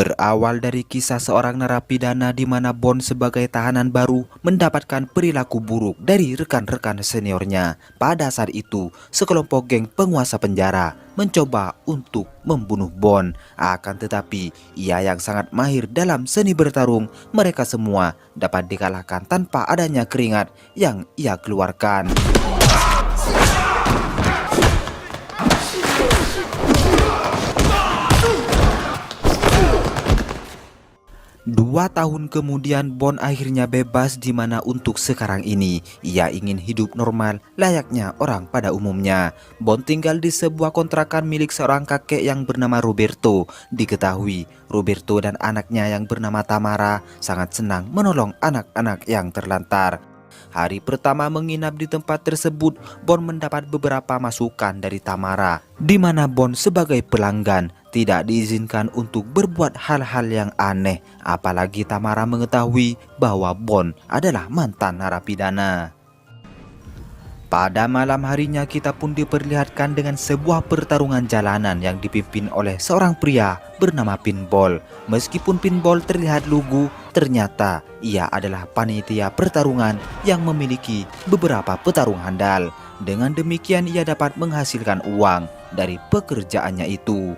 Berawal dari kisah seorang narapidana di mana Bond sebagai tahanan baru mendapatkan perilaku buruk dari rekan-rekan seniornya. Pada saat itu, sekelompok geng penguasa penjara mencoba untuk membunuh Bond. Akan tetapi, ia yang sangat mahir dalam seni bertarung, mereka semua dapat dikalahkan tanpa adanya keringat yang ia keluarkan. 2 tahun kemudian Bond akhirnya bebas, di mana untuk sekarang ini ia ingin hidup normal layaknya orang pada umumnya. Bond tinggal di sebuah kontrakan milik seorang kakek yang bernama Roberto. Diketahui Roberto dan anaknya yang bernama Tamara sangat senang menolong anak-anak yang terlantar. Hari pertama menginap di tempat tersebut, Bond mendapat beberapa masukan dari Tamara, di mana Bond sebagai pelanggan tidak diizinkan untuk berbuat hal-hal yang aneh, apalagi Tamara mengetahui bahwa Bond adalah mantan narapidana. Pada malam harinya kita pun diperlihatkan dengan sebuah pertarungan jalanan yang dipimpin oleh seorang pria bernama Pinball. Meskipun Pinball terlihat lugu, ternyata ia adalah panitia pertarungan yang memiliki beberapa petarung handal. Dengan demikian ia dapat menghasilkan uang dari pekerjaannya itu.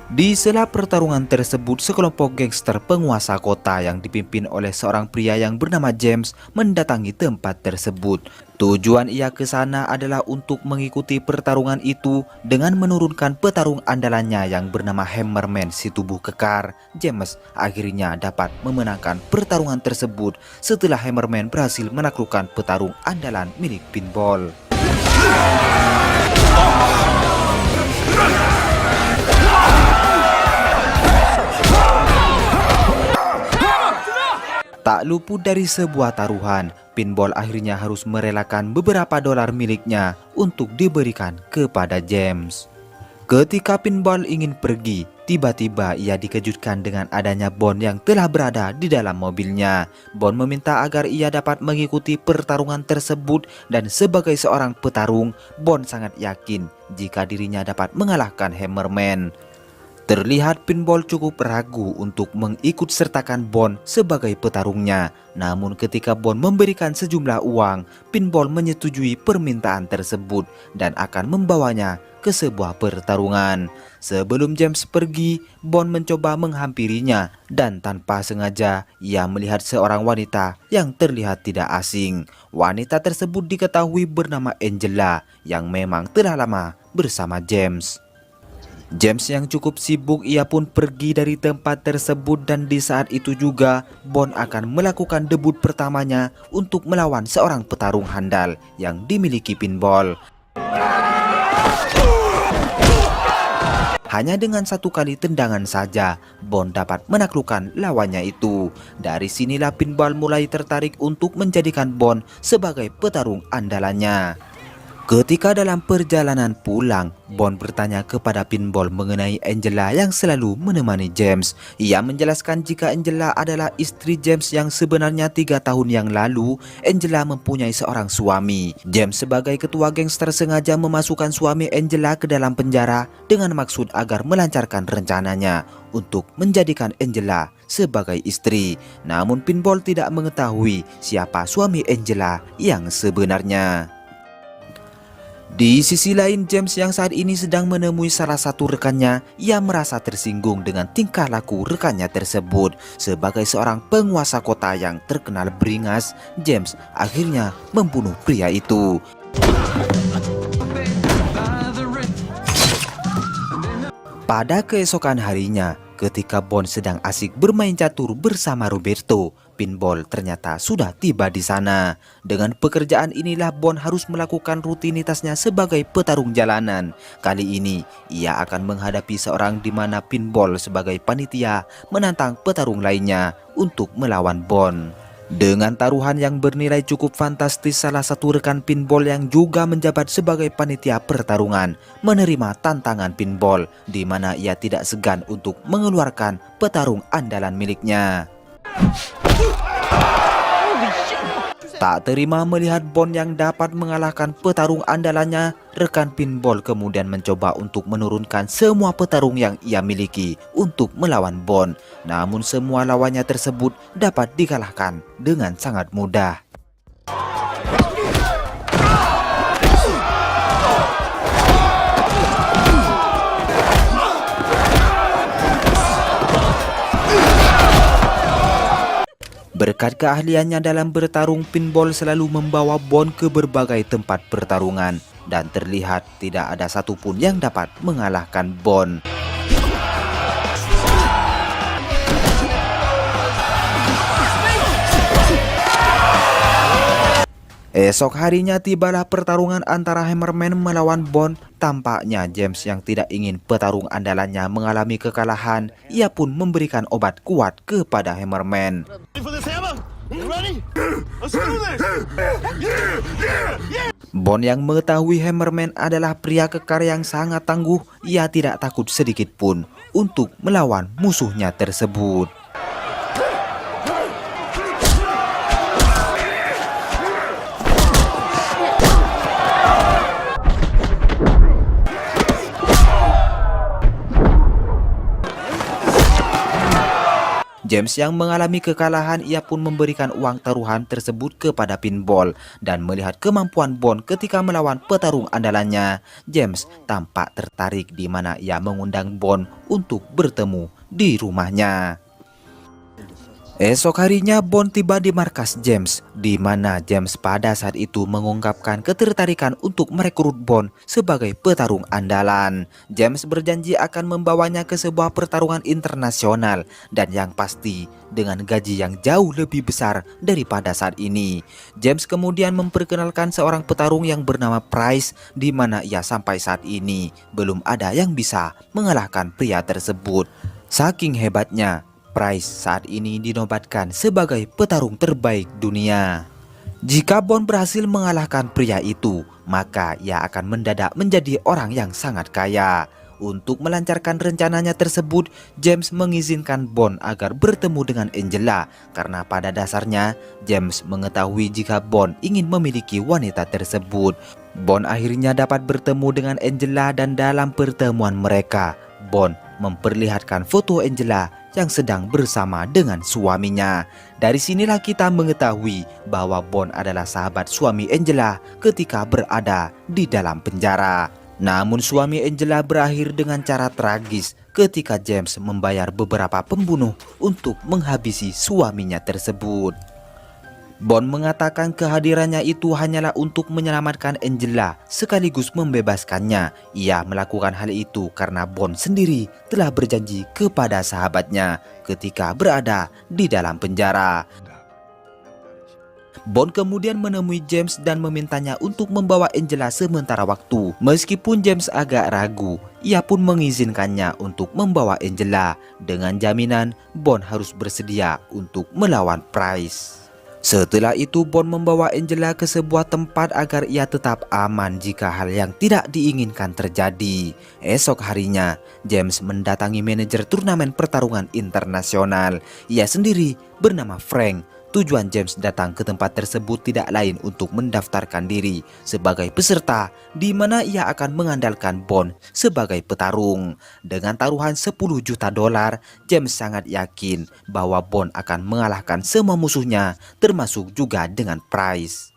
Di sela pertarungan tersebut, sekelompok gangster penguasa kota yang dipimpin oleh seorang pria yang bernama James mendatangi tempat tersebut. Tujuan ia ke sana adalah untuk mengikuti pertarungan itu dengan menurunkan petarung andalannya yang bernama Hammerman si tubuh kekar. James akhirnya dapat memenangkan pertarungan tersebut setelah Hammerman berhasil menaklukkan petarung andalan milik Pinball. Tak luput dari sebuah taruhan, Pinball akhirnya harus merelakan beberapa dolar miliknya untuk diberikan kepada James. Ketika Pinball ingin pergi, tiba-tiba ia dikejutkan dengan adanya Bond yang telah berada di dalam mobilnya. Bond meminta agar ia dapat mengikuti pertarungan tersebut, dan sebagai seorang petarung, Bond sangat yakin jika dirinya dapat mengalahkan Hammerman. Terlihat Pinball cukup ragu untuk mengikut sertakan Bond sebagai petarungnya. Namun ketika Bond memberikan sejumlah uang, Pinball menyetujui permintaan tersebut dan akan membawanya ke sebuah pertarungan. Sebelum James pergi, Bond mencoba menghampirinya dan tanpa sengaja ia melihat seorang wanita yang terlihat tidak asing. Wanita tersebut diketahui bernama Angela yang memang telah lama bersama James. James yang cukup sibuk, ia pun pergi dari tempat tersebut, dan di saat itu juga Bond akan melakukan debut pertamanya untuk melawan seorang petarung handal yang dimiliki Pinball. Hanya dengan satu kali tendangan saja, Bond dapat menaklukkan lawannya itu. Dari sinilah Pinball mulai tertarik untuk menjadikan Bond sebagai petarung andalannya. Ketika dalam perjalanan pulang, Bond bertanya kepada Pinball mengenai Angela yang selalu menemani James. Ia menjelaskan jika Angela adalah istri James yang sebenarnya 3 tahun yang lalu Angela mempunyai seorang suami. James sebagai ketua gangster sengaja memasukkan suami Angela ke dalam penjara dengan maksud agar melancarkan rencananya untuk menjadikan Angela sebagai istri. Namun Pinball tidak mengetahui siapa suami Angela yang sebenarnya. Di sisi lain, James yang saat ini sedang menemui salah satu rekannya, ia merasa tersinggung dengan tingkah laku rekannya tersebut. Sebagai seorang penguasa kota yang terkenal beringas, James akhirnya membunuh pria itu. Pada keesokan harinya, ketika Bond sedang asik bermain catur bersama Roberto, Pinball ternyata sudah tiba di sana. Dengan pekerjaan inilah Bond harus melakukan rutinitasnya sebagai petarung jalanan. Kali ini ia akan menghadapi seorang di mana Pinball sebagai panitia menantang petarung lainnya untuk melawan Bond. Dengan taruhan yang bernilai cukup fantastis, salah satu rekan Pinball yang juga menjabat sebagai panitia pertarungan menerima tantangan Pinball, di mana ia tidak segan untuk mengeluarkan petarung andalan miliknya. Tak terima melihat Bond yang dapat mengalahkan petarung andalannya, rekan pinball kemudian mencoba untuk menurunkan semua petarung yang ia miliki untuk melawan Bond. Namun semua lawannya tersebut dapat dikalahkan dengan sangat mudah. Berkat keahliannya dalam bertarung, pinball selalu membawa Bond ke berbagai tempat pertarungan dan terlihat tidak ada satupun yang dapat mengalahkan Bond. Esok harinya tibalah pertarungan antara Hammerman melawan Bond. Tampaknya James yang tidak ingin petarung andalannya mengalami kekalahan, ia pun memberikan obat kuat kepada Hammerman. Bond yang mengetahui Hammerman adalah pria kekar yang sangat tangguh, ia tidak takut sedikit pun untuk melawan musuhnya tersebut. James yang mengalami kekalahan, ia pun memberikan uang taruhan tersebut kepada pinball. Dan melihat kemampuan Bond ketika melawan petarung andalannya, James tampak tertarik di mana ia mengundang Bond untuk bertemu di rumahnya. Esok harinya Bond tiba di markas James, di mana James pada saat itu mengungkapkan ketertarikan untuk merekrut Bond sebagai petarung andalan. James berjanji akan membawanya ke sebuah pertarungan internasional dan yang pasti dengan gaji yang jauh lebih besar daripada saat ini. James kemudian memperkenalkan seorang petarung yang bernama Price, di mana ia sampai saat ini belum ada yang bisa mengalahkan pria tersebut. Saking hebatnya, Price saat ini dinobatkan sebagai petarung terbaik dunia. Jika Bond berhasil mengalahkan pria itu, maka ia akan mendadak menjadi orang yang sangat kaya. Untuk melancarkan rencananya tersebut, James mengizinkan Bond agar bertemu dengan Angela karena pada dasarnya James mengetahui jika Bond ingin memiliki wanita tersebut. Bond akhirnya dapat bertemu dengan Angela dan dalam pertemuan mereka, Bond memperlihatkan foto Angela yang sedang bersama dengan suaminya. Dari sinilah kita mengetahui bahwa Bond adalah sahabat suami Angela ketika berada di dalam penjara. Namun suami Angela berakhir dengan cara tragis ketika James membayar beberapa pembunuh untuk menghabisi suaminya tersebut. Bond mengatakan kehadirannya itu hanyalah untuk menyelamatkan Angela sekaligus membebaskannya. Ia melakukan hal itu karena Bond sendiri telah berjanji kepada sahabatnya ketika berada di dalam penjara. Bond kemudian menemui James dan memintanya untuk membawa Angela sementara waktu. Meskipun James agak ragu, ia pun mengizinkannya untuk membawa Angela dengan jaminan Bond harus bersedia untuk melawan Price. Setelah itu Bond membawa Angela ke sebuah tempat agar ia tetap aman jika hal yang tidak diinginkan terjadi. Esok harinya James mendatangi manajer turnamen pertarungan internasional. Ia sendiri bernama Frank. Tujuan James datang ke tempat tersebut tidak lain untuk mendaftarkan diri sebagai peserta, di mana ia akan mengandalkan Bond sebagai petarung. Dengan taruhan 10 juta dolar, James sangat yakin bahwa Bond akan mengalahkan semua musuhnya, termasuk juga dengan Price.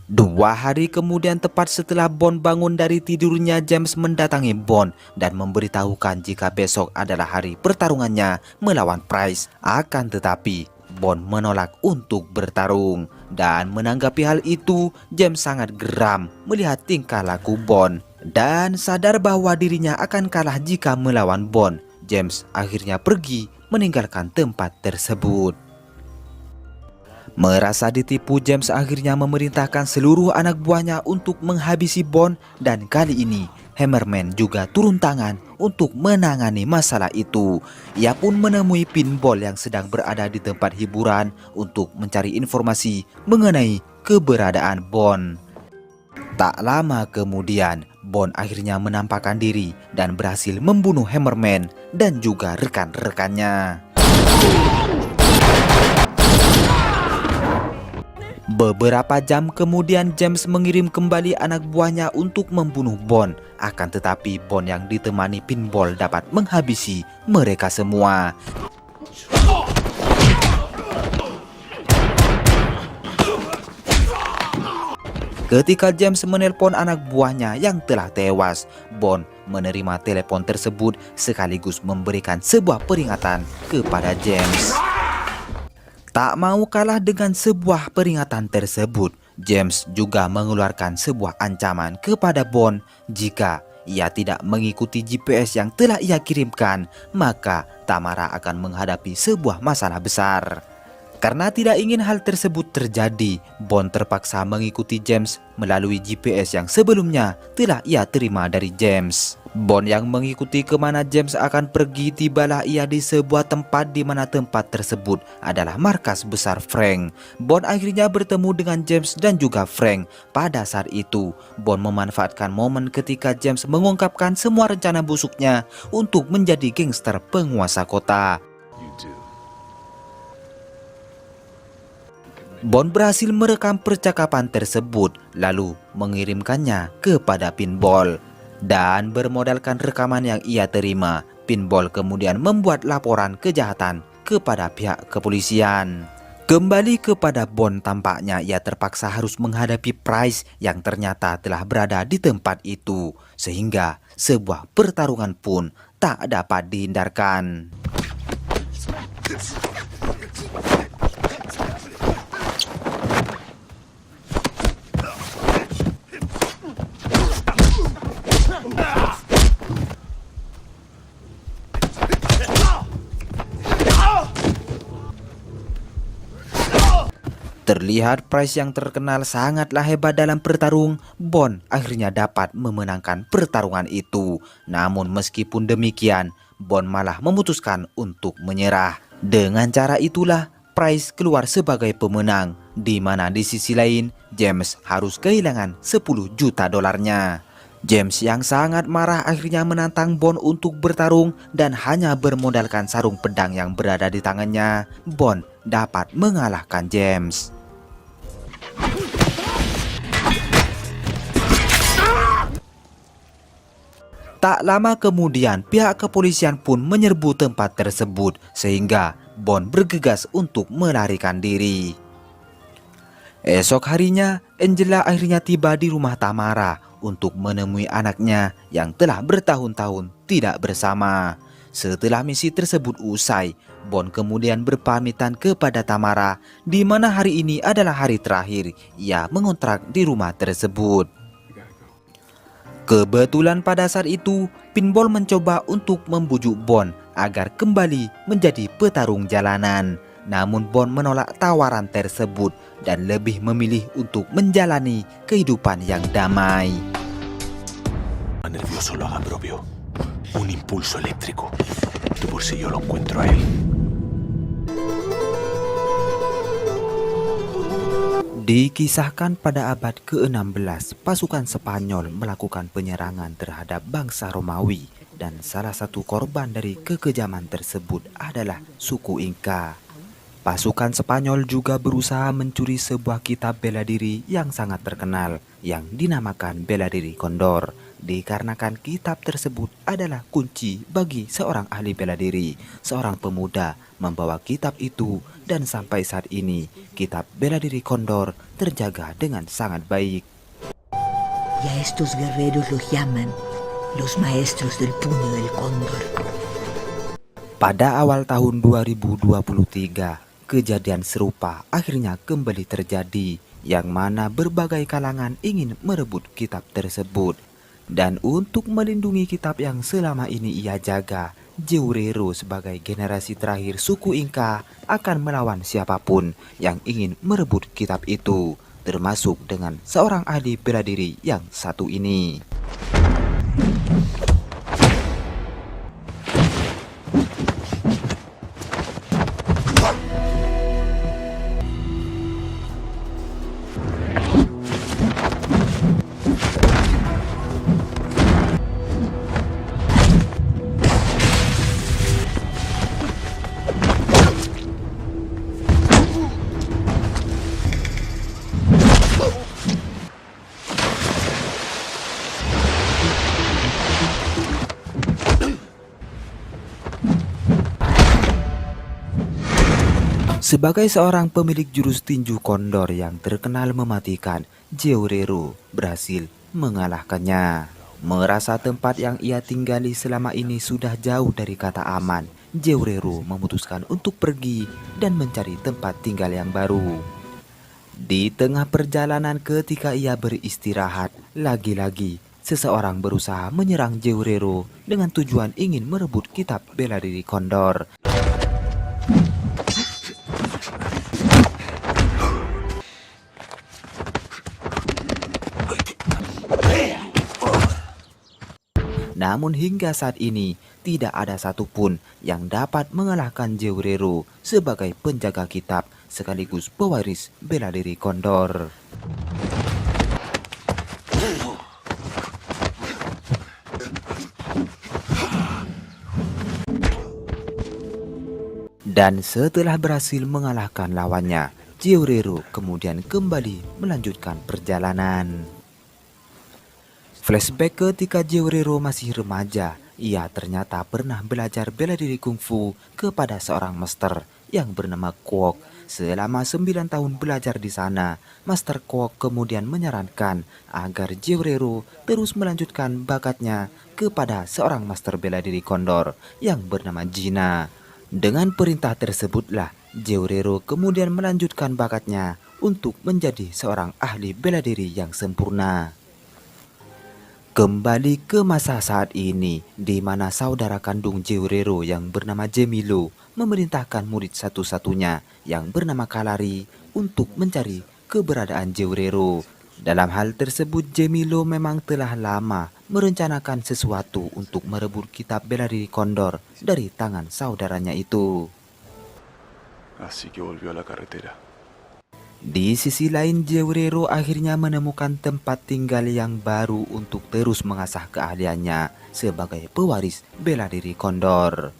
2 hari kemudian, tepat setelah Bond bangun dari tidurnya, James mendatangi Bond dan memberitahukan jika besok adalah hari pertarungannya melawan Price. Akan tetapi Bond menolak untuk bertarung. Dan menanggapi hal itu, James sangat geram melihat tingkah laku Bond dan sadar bahwa dirinya akan kalah jika melawan Bond. James akhirnya pergi meninggalkan tempat tersebut. Merasa ditipu, James akhirnya memerintahkan seluruh anak buahnya untuk menghabisi Bond, dan kali ini Hammerman juga turun tangan untuk menangani masalah itu. Ia pun menemui pinball yang sedang berada di tempat hiburan untuk mencari informasi mengenai keberadaan Bond. Tak lama kemudian, Bond akhirnya menampakkan diri dan berhasil membunuh Hammerman dan juga rekan-rekannya. Beberapa jam kemudian James mengirim kembali anak buahnya untuk membunuh Bond. Akan tetapi Bond yang ditemani Pinball dapat menghabisi mereka semua. Ketika James menelpon anak buahnya yang telah tewas, Bond menerima telepon tersebut sekaligus memberikan sebuah peringatan kepada James. Tak mau kalah dengan sebuah peringatan tersebut, James juga mengeluarkan sebuah ancaman kepada Bond. Jika ia tidak mengikuti GPS yang telah ia kirimkan, maka Tamara akan menghadapi sebuah masalah besar. Karena tidak ingin hal tersebut terjadi, Bond terpaksa mengikuti James melalui GPS yang sebelumnya telah ia terima dari James. Bond yang mengikuti kemana James akan pergi, tibalah ia di sebuah tempat di mana tempat tersebut adalah markas besar Frank. Bond akhirnya bertemu dengan James dan juga Frank. Pada saat itu, Bond memanfaatkan momen ketika James mengungkapkan semua rencana busuknya untuk menjadi gangster penguasa kota. Bond berhasil merekam percakapan tersebut lalu mengirimkannya kepada Pinball. Dan bermodalkan rekaman yang ia terima, Pinball kemudian membuat laporan kejahatan kepada pihak kepolisian. Kembali kepada Bond, tampaknya ia terpaksa harus menghadapi Price yang ternyata telah berada di tempat itu, sehingga sebuah pertarungan pun tak dapat dihindarkan. Terlihat Price yang terkenal sangatlah hebat dalam bertarung. Bond akhirnya dapat memenangkan pertarungan itu. Namun meskipun demikian, Bond malah memutuskan untuk menyerah. Dengan cara itulah Price keluar sebagai pemenang, di mana di sisi lain James harus kehilangan 10 juta dolarnya. James yang sangat marah akhirnya menantang Bond untuk bertarung, dan hanya bermodalkan sarung pedang yang berada di tangannya, Bond dapat mengalahkan James. Tak lama kemudian pihak kepolisian pun menyerbu tempat tersebut, sehingga Bond bergegas untuk melarikan diri. Esok harinya Angela akhirnya tiba di rumah Tamara untuk menemui anaknya yang telah bertahun-tahun tidak bersama. Setelah misi tersebut usai, Bond kemudian berpamitan kepada Tamara, di mana hari ini adalah hari terakhir ia mengontrak di rumah tersebut. Kebetulan pada saat itu, Pinball mencoba untuk membujuk Bond agar kembali menjadi petarung jalanan. Namun Bond menolak tawaran tersebut dan lebih memilih untuk menjalani kehidupan yang damai. Nervioso lo haga propio. Un impulso eléctrico. De por si yo lo encuentro a él. Dikisahkan pada abad ke-16, pasukan Spanyol melakukan penyerangan terhadap bangsa Romawi, dan salah satu korban dari kekejaman tersebut adalah suku Inka. Pasukan Spanyol juga berusaha mencuri sebuah kitab bela diri yang sangat terkenal yang dinamakan Bela Diri Kondor, dikarenakan kitab tersebut adalah kunci bagi seorang ahli bela diri. Seorang pemuda membawa kitab itu, dan sampai saat ini kitab Bela Diri Kondor terjaga dengan sangat baik. Y a estos guerreros los llaman los maestros del puño del cóndor. Pada awal tahun 2023, kejadian serupa akhirnya kembali terjadi, yang mana berbagai kalangan ingin merebut kitab tersebut. Dan untuk melindungi kitab yang selama ini ia jaga, Jeurero sebagai generasi terakhir suku Inka akan melawan siapapun yang ingin merebut kitab itu, termasuk dengan seorang ahli bela diri yang satu ini. Sebagai seorang pemilik jurus tinju kondor yang terkenal mematikan, Jeorero berhasil mengalahkannya. Merasa tempat yang ia tinggali selama ini sudah jauh dari kata aman, Jeorero memutuskan untuk pergi dan mencari tempat tinggal yang baru. Di tengah perjalanan ketika ia beristirahat, lagi-lagi seseorang berusaha menyerang Jeorero dengan tujuan ingin merebut kitab bela diri kondor. Namun hingga saat ini tidak ada satupun yang dapat mengalahkan Jeorero sebagai penjaga kitab sekaligus pewaris bela diri kondor. Dan setelah berhasil mengalahkan lawannya, Jeorero kemudian kembali melanjutkan perjalanan. Flashback ketika Jeorero masih remaja, ia ternyata pernah belajar bela diri kungfu kepada seorang master yang bernama Kwok. Selama 9 tahun belajar di sana, Master Kwok kemudian menyarankan agar Jeorero terus melanjutkan bakatnya kepada seorang master bela diri kondor yang bernama Gina. Dengan perintah tersebutlah, Jeorero kemudian melanjutkan bakatnya untuk menjadi seorang ahli bela diri yang sempurna. Kembali ke masa saat ini, di mana saudara kandung Jeorero yang bernama Jemilo memerintahkan murid satu-satunya yang bernama Kalari untuk mencari keberadaan Jeorero. Dalam hal tersebut, Jemilo memang telah lama merencanakan sesuatu untuk merebut kitab bela diri kondor dari tangan saudaranya itu. Así que volvió a la carretera. Di sisi lain, Jeorero akhirnya menemukan tempat tinggal yang baru untuk terus mengasah keahliannya sebagai pewaris bela diri kondor.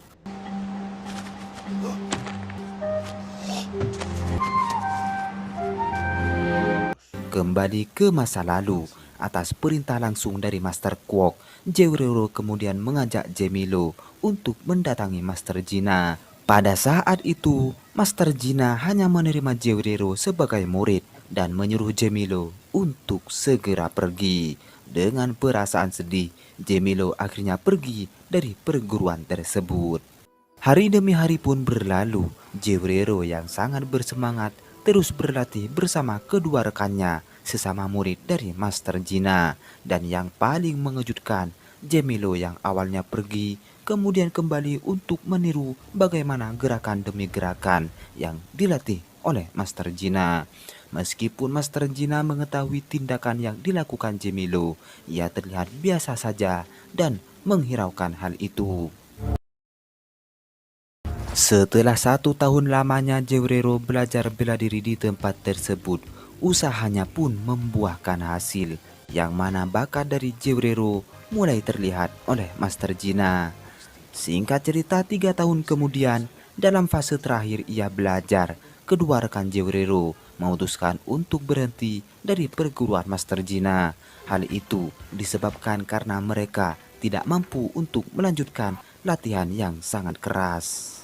Kembali ke masa lalu, atas perintah langsung dari Master Kwok, Jeorero kemudian mengajak Jemilo untuk mendatangi Master Gina. Pada saat itu, Master Gina hanya menerima Jeorero sebagai murid dan menyuruh Jemilo untuk segera pergi. Dengan perasaan sedih, Jemilo akhirnya pergi dari perguruan tersebut. Hari demi hari pun berlalu, Jeorero yang sangat bersemangat terus berlatih bersama kedua rekannya, sesama murid dari Master Gina. Dan yang paling mengejutkan, Jemilo yang awalnya pergi kemudian kembali untuk meniru bagaimana gerakan demi gerakan yang dilatih oleh Master Gina. Meskipun Master Gina mengetahui tindakan yang dilakukan Jemilo, ia terlihat biasa saja dan menghiraukan hal itu. Setelah 1 tahun lamanya Jeorero belajar bela diri di tempat tersebut, usahanya pun membuahkan hasil, yang mana bakat dari Jeorero mulai terlihat oleh Master Gina. Singkat cerita, 3 tahun kemudian, dalam fase terakhir ia belajar, kedua rekan Jeorero memutuskan untuk berhenti dari perguruan Master Gina. Hal itu disebabkan karena mereka tidak mampu untuk melanjutkan latihan yang sangat keras.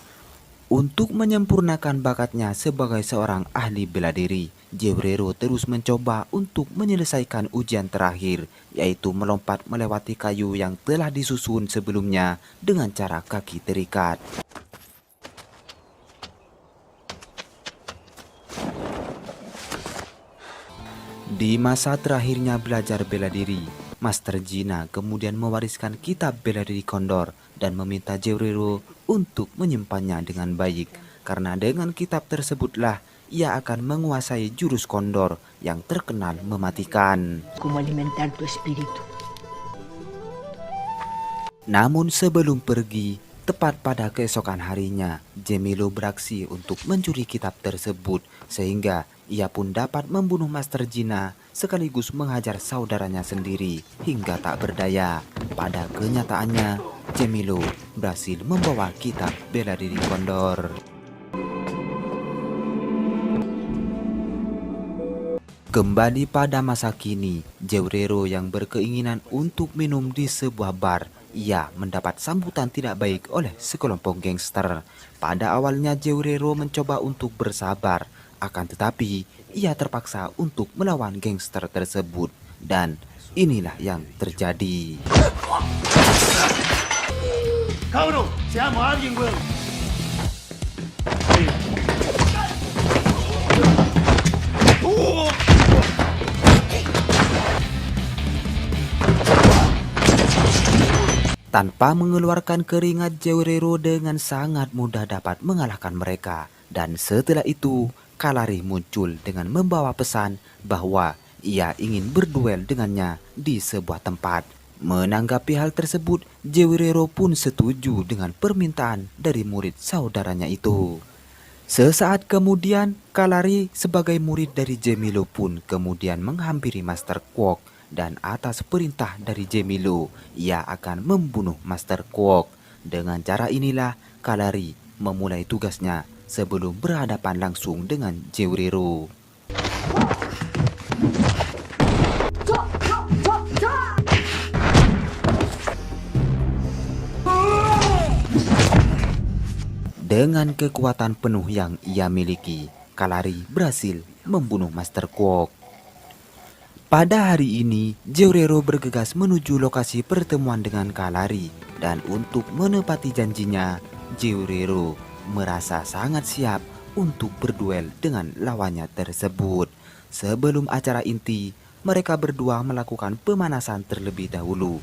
Untuk menyempurnakan bakatnya sebagai seorang ahli bela diri, Jeorero terus mencoba untuk menyelesaikan ujian terakhir, yaitu melompat melewati kayu yang telah disusun sebelumnya dengan cara kaki terikat. Di masa terakhirnya belajar bela diri, Master Gina kemudian mewariskan kitab bela diri kondor dan meminta Jeorero untuk menyimpannya dengan baik, karena dengan kitab tersebutlah ia akan menguasai jurus kondor yang terkenal mematikan. Cómo alimentar tu espíritu. Namun sebelum pergi, tepat pada keesokan harinya, Jemilo beraksi untuk mencuri kitab tersebut, sehingga ia pun dapat membunuh Master Gina sekaligus menghajar saudaranya sendiri hingga tak berdaya. Pada kenyataannya, Jemilo berhasil membawa kitab bela diri kondor. Kembali pada masa kini, Jeorero yang berkeinginan untuk minum di sebuah bar ia mendapat sambutan tidak baik oleh sekelompok gangster. Pada awalnya Jewrero mencoba untuk bersabar, akan tetapi ia terpaksa untuk melawan gangster tersebut. Dan inilah yang terjadi. Cabrón, seamos alguien, weón. Tanpa mengeluarkan keringat, Jewrero dengan sangat mudah dapat mengalahkan mereka. Dan setelah itu, Kalari muncul dengan membawa pesan bahwa ia ingin berduel dengannya di sebuah tempat. Menanggapi hal tersebut, Jewrero pun setuju dengan permintaan dari murid saudaranya itu. Sesaat kemudian, Kalari sebagai murid dari Jemilo pun kemudian menghampiri Master Quok. Dan atas perintah dari Jemilo, ia akan membunuh Master Quok. Dengan cara inilah Kalari memulai tugasnya sebelum berhadapan langsung dengan Jewrero. Dengan kekuatan penuh yang ia miliki, Kalari berhasil membunuh Master Quok. Pada hari ini, Jewrero bergegas menuju lokasi pertemuan dengan Kalari. Dan untuk menepati janjinya, Jewrero merasa sangat siap untuk berduel dengan lawannya tersebut. Sebelum acara inti, mereka berdua melakukan pemanasan terlebih dahulu.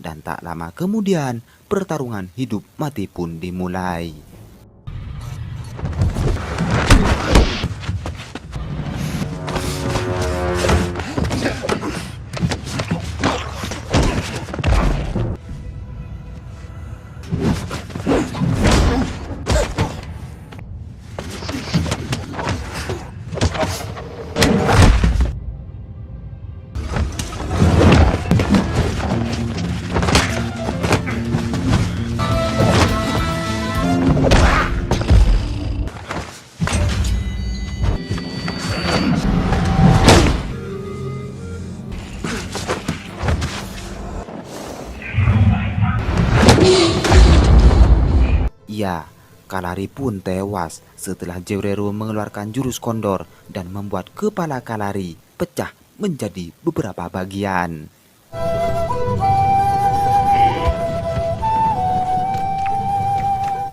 Dan tak lama kemudian, pertarungan hidup mati pun dimulai. Ya, Kalari pun tewas setelah Jewrero mengeluarkan jurus kondor dan membuat kepala Kalari pecah menjadi beberapa bagian.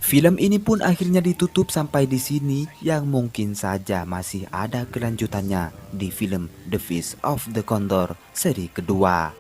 Film ini pun akhirnya ditutup sampai di sini, yang mungkin saja masih ada kelanjutannya di film The Fist of the Condor seri kedua.